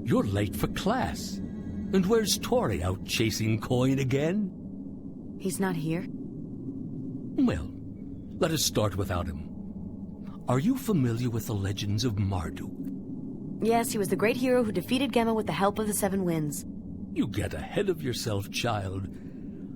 You're late for class. And where's Tori, out chasing coin again? He's not here? Well, let us start without him. Are you familiar with the legends of Marduk? Yes, he was the great hero who defeated Gemma with the help of the Seven Winds. You get ahead of yourself, child.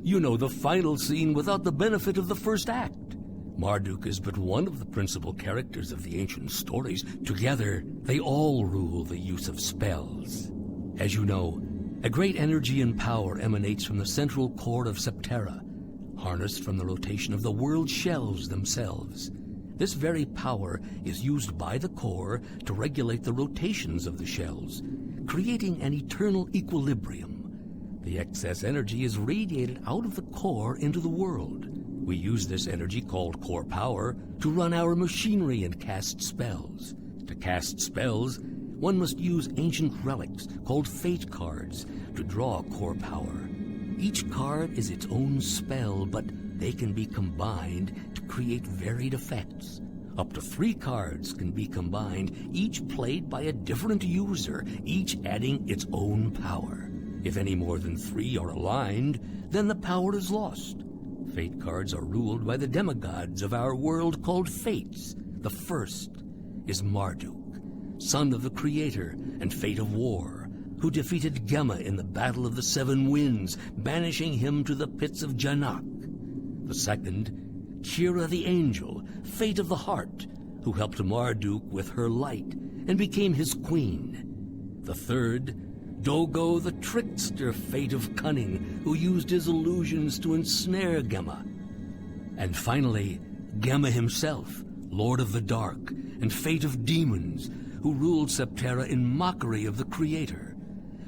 You know the final scene without the benefit of the first act. Marduk is but one of the principal characters of the ancient stories. Together, they all rule the use of spells. As you know, a great energy and power emanates from the central core of Septerra, harnessed from the rotation of the world shells themselves. This very power is used by the core to regulate the rotations of the shells, creating an eternal equilibrium. The excess energy is radiated out of the core into the world. We use this energy, called core power, to run our machinery and cast spells. To cast spells, one must use ancient relics, called fate cards, to draw core power. Each card is its own spell, but they can be combined to create varied effects. Up to 3 cards can be combined, each played by a different user, each adding its own power. If any more than 3 are aligned, then the power is lost. Fate cards are ruled by the demigods of our world called Fates. The first is Marduk, son of the Creator and Fate of War, who defeated Gemma in the Battle of the Seven Winds, banishing him to the pits of Janak. The second, Kira the Angel, Fate of the Heart, who helped Marduk with her light and became his queen. The third, Dogo the Trickster, Fate of Cunning, who used his illusions to ensnare Gemma. And finally, Gemma himself, Lord of the Dark and Fate of Demons, who ruled Septerra in mockery of the Creator,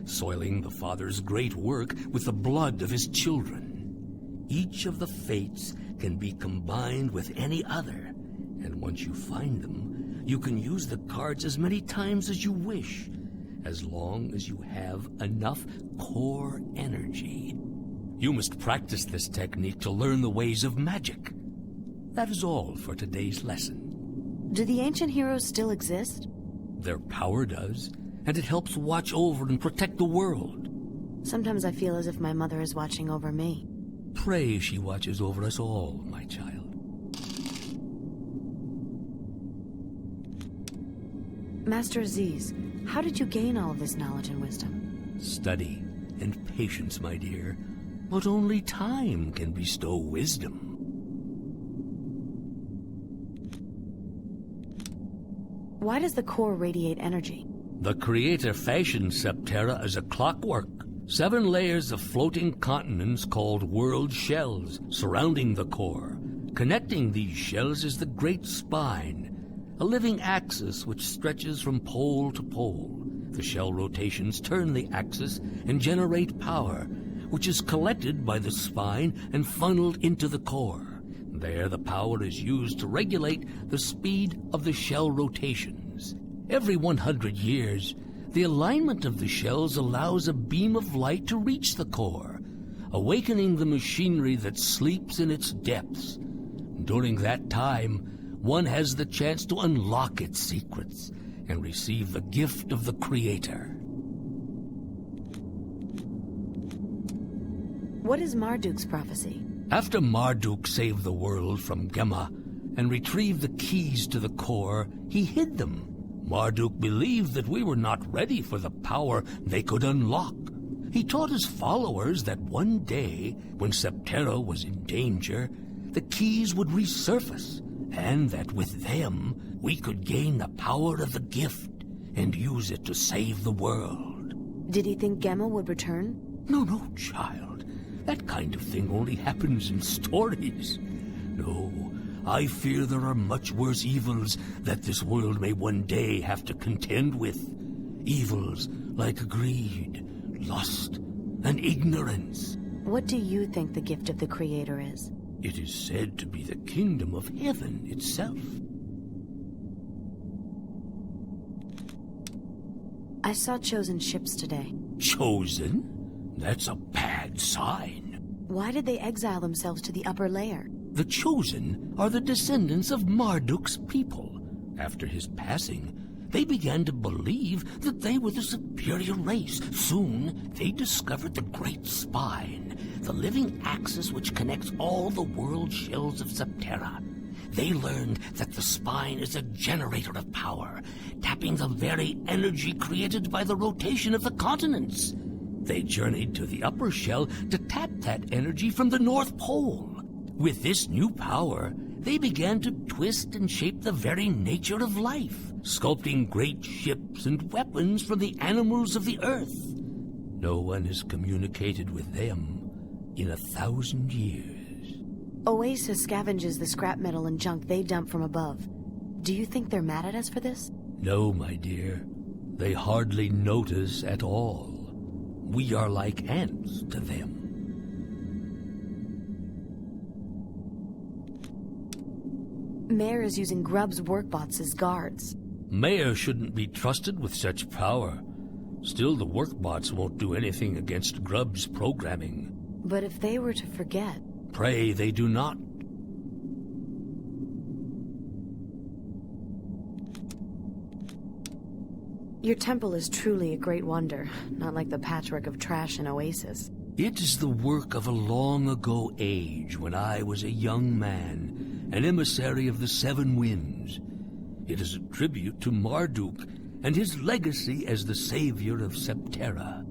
soiling the Father's great work with the blood of his children. Each of the fates can be combined with any other, and once you find them, you can use the cards as many times as you wish, as long as you have enough core energy. You must practice this technique to learn the ways of magic. That is all for today's lesson. Do the ancient heroes still exist? Their power does, and it helps watch over and protect the world. Sometimes I feel as if my mother is watching over me. Pray she watches over us all, my child. Master Aziz, how did you gain all of this knowledge and wisdom? Study and patience, my dear, but only time can bestow wisdom. Why does the core radiate energy? The Creator fashioned Septerra as a clockwork. 7 layers of floating continents called world shells surrounding the core. Connecting these shells is the Great Spine, a living axis which stretches from pole to pole. The shell rotations turn the axis and generate power, which is collected by the spine and funneled into the core. There, the power is used to regulate the speed of the shell rotations. Every 100 years, the alignment of the shells allows a beam of light to reach the core, awakening the machinery that sleeps in its depths. During that time, one has the chance to unlock its secrets and receive the gift of the Creator. What is Marduk's prophecy? After Marduk saved the world from Gemma and retrieved the keys to the core, he hid them. Marduk believed that we were not ready for the power they could unlock. He taught his followers that one day, when Septerra was in danger, the keys would resurface, and that with them we could gain the power of the gift and use it to save the world. Did he think Gemma would return? No, child. That kind of thing only happens in stories. No, I fear there are much worse evils that this world may one day have to contend with. Evils like greed, lust, and ignorance. What do you think the gift of the Creator is? It is said to be the kingdom of heaven itself. I saw chosen ships today. Chosen? That's a bad sign. Why did they exile themselves to the upper layer? The Chosen are the descendants of Marduk's people. After his passing, they began to believe that they were the superior race. Soon, they discovered the Great Spine, the living axis which connects all the world shells of Septerra. They learned that the spine is a generator of power, tapping the very energy created by the rotation of the continents. They journeyed to the upper shell to tap that energy from the North Pole. With this new power, they began to twist and shape the very nature of life, sculpting great ships and weapons from the animals of the earth. No one has communicated with them in 1,000 years. Oasis scavenges the scrap metal and junk they dump from above. Do you think they're mad at us for this? No, my dear. They hardly notice at all. We are like ants to them. Mayor is using Grubb's workbots as guards. Mayor shouldn't be trusted with such power. Still, the workbots won't do anything against Grubb's programming. But if they were to forget... Pray they do not. Your temple is truly a great wonder, not like the patchwork of trash in Oasis. It is the work of a long-ago age when I was a young man, an emissary of the Seven Winds. It is a tribute to Marduk and his legacy as the savior of Septerra.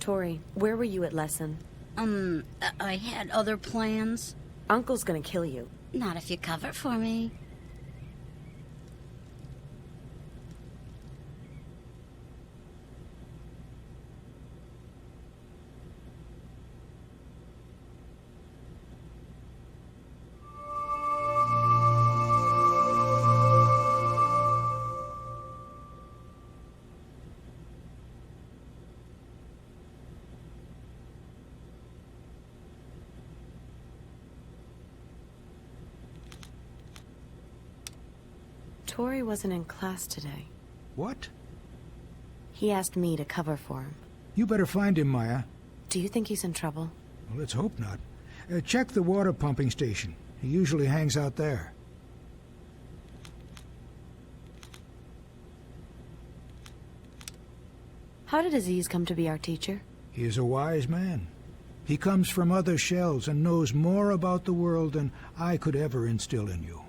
Tori, where were you at lesson? I had other plans. Uncle's gonna kill you. Not if you cover for me. Tori wasn't in class today. What? He asked me to cover for him. You better find him, Maya. Do you think he's in trouble? Well, let's hope not. Check the water pumping station. He usually hangs out there. How did Aziz come to be our teacher? He is a wise man. He comes from other shells and knows more about the world than I could ever instill in you.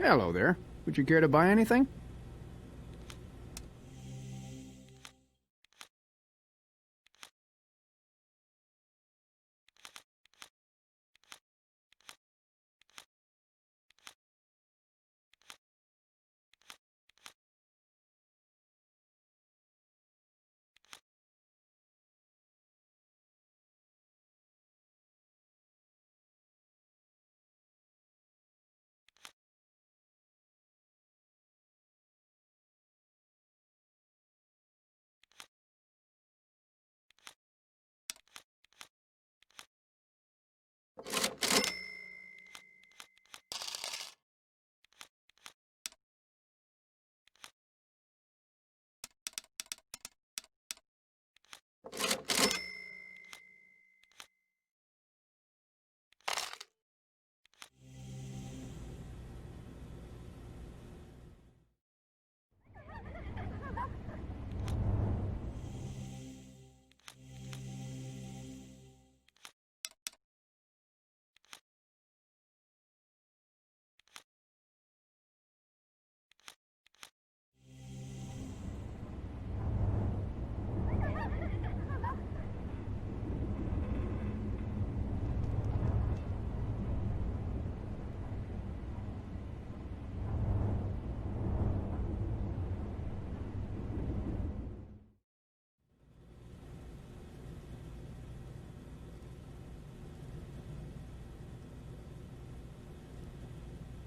Hello there. Would you care to buy anything?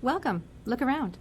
Welcome. Look around.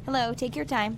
Hello, take your time.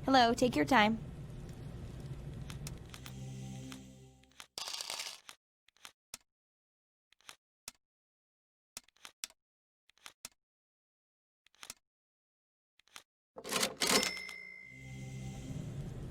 Hello, take your time.